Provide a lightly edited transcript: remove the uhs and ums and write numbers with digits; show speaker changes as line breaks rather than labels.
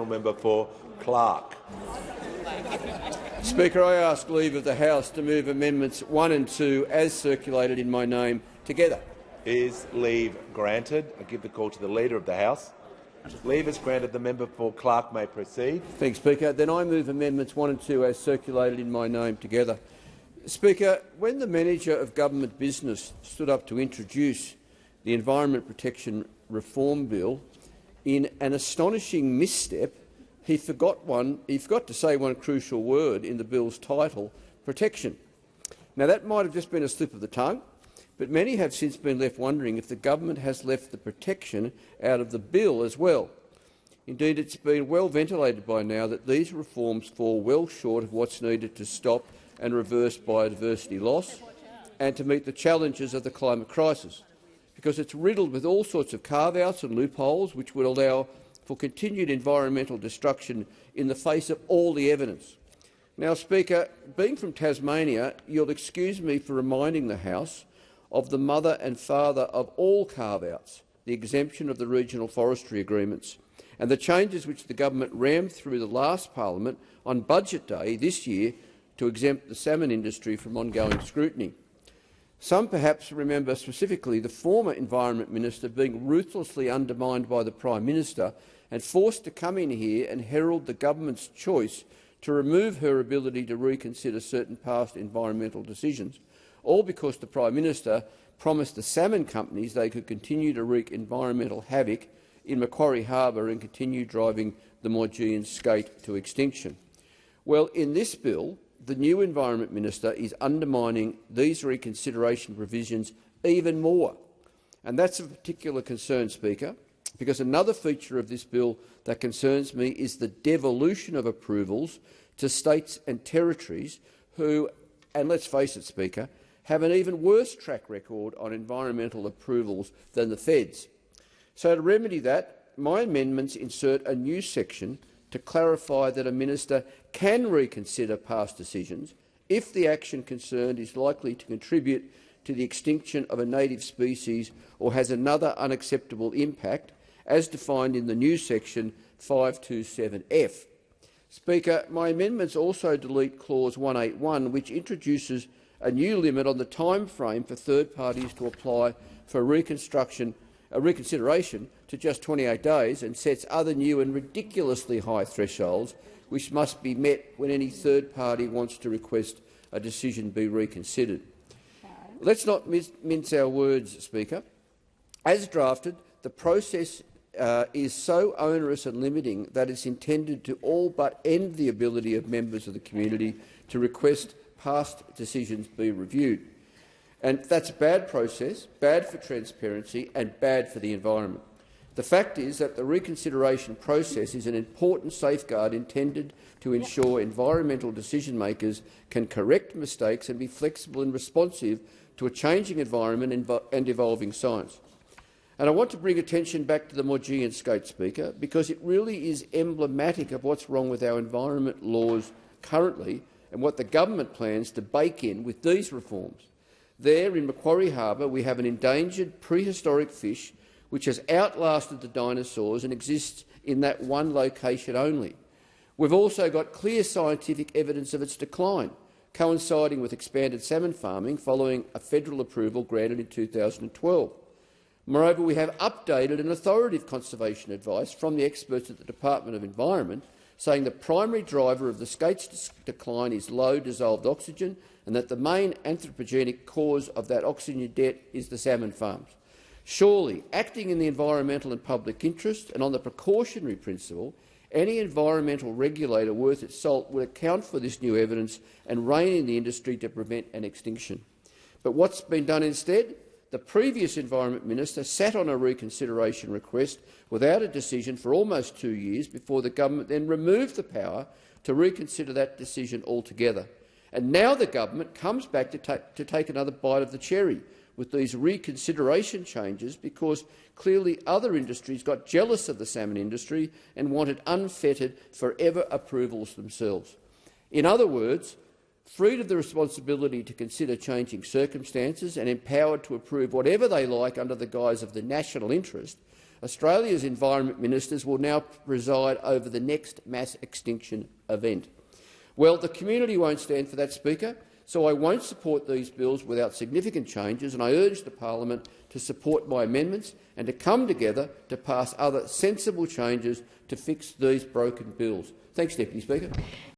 Member for Clark.
Speaker, I ask leave of the House to move amendments 1 and 2 as circulated in my name together.
Is leave granted? I give the call to the Leader of the House. Leave is granted. The member for Clark may proceed.
Thanks, Speaker. Then I move amendments 1 and 2 as circulated in my name together. Speaker, when the Manager of Government Business stood up to introduce the Environment Protection Reform Bill, in an astonishing misstep, he forgot to say one crucial word in the bill's title: protection. Now, that might have just been a slip of the tongue, but many have since been left wondering if the government has left the protection out of the bill as well. Indeed, it's been well ventilated by now that these reforms fall well short of what's needed to stop and reverse biodiversity loss and to meet the challenges of the climate crisis, because it's riddled with all sorts of carve-outs and loopholes which would allow for continued environmental destruction in the face of all the evidence. Now, Speaker, being from Tasmania, you'll excuse me for reminding the House of the mother and father of all carve-outs, the exemption of the regional forestry agreements, and the changes which the government rammed through the last parliament on budget day this year to exempt the salmon industry from ongoing scrutiny. Some perhaps remember specifically the former Environment Minister being ruthlessly undermined by the Prime Minister and forced to come in here and herald the government's choice to remove her ability to reconsider certain past environmental decisions, all because the Prime Minister promised the salmon companies they could continue to wreak environmental havoc in Macquarie Harbour and continue driving the Maugean skate to extinction. Well, in this bill, the new Environment Minister is undermining these reconsideration provisions even more. And that's of particular concern, Speaker, because another feature of this bill that concerns me is the devolution of approvals to states and territories who, and let's face it, Speaker, have an even worse track record on environmental approvals than the feds. So to remedy that, my amendments insert a new section to clarify that a minister can reconsider past decisions if the action concerned is likely to contribute to the extinction of a native species or has another unacceptable impact, as defined in the new section 527F. Speaker, my amendments also delete clause 181, which introduces a new limit on the time frame for third parties to apply for reconsideration to just 28 days and sets other new and ridiculously high thresholds which must be met when any third party wants to request a decision be reconsidered. Let's not mince our words, Speaker. As drafted, the process is so onerous and limiting that it's intended to all but end the ability of members of the community to request past decisions be reviewed. And that's a bad process, bad for transparency and bad for the environment. The fact is that the reconsideration process is an important safeguard intended to ensure environmental decision-makers can correct mistakes and be flexible and responsive to a changing environment and evolving science. And I want to bring attention back to the Maugean skate, Speaker, because it really is emblematic of what's wrong with our environment laws currently and what the government plans to bake in with these reforms. There, in Macquarie Harbour, we have an endangered prehistoric fish which has outlasted the dinosaurs and exists in that one location only. We've also got clear scientific evidence of its decline, coinciding with expanded salmon farming following a federal approval granted in 2012. Moreover, we have updated and authoritative conservation advice from the experts at the Department of Environment saying the primary driver of the skate's decline is low dissolved oxygen and that the main anthropogenic cause of that oxygen debt is the salmon farms. Surely, acting in the environmental and public interest and on the precautionary principle, any environmental regulator worth its salt would account for this new evidence and rein in the industry to prevent an extinction. But what's been done instead? The previous Environment Minister sat on a reconsideration request without a decision for almost 2 years before the government then removed the power to reconsider that decision altogether. And now the government comes back to take another bite of the cherry with these reconsideration changes because clearly other industries got jealous of the salmon industry and wanted unfettered forever approvals themselves. In other words, freed of the responsibility to consider changing circumstances and empowered to approve whatever they like under the guise of the national interest, Australia's environment ministers will now preside over the next mass extinction event. Well, the community won't stand for that, Speaker, so I won't support these bills without significant changes, and I urge the parliament to support my amendments and to come together to pass other sensible changes to fix these broken bills. Thanks, Deputy Speaker.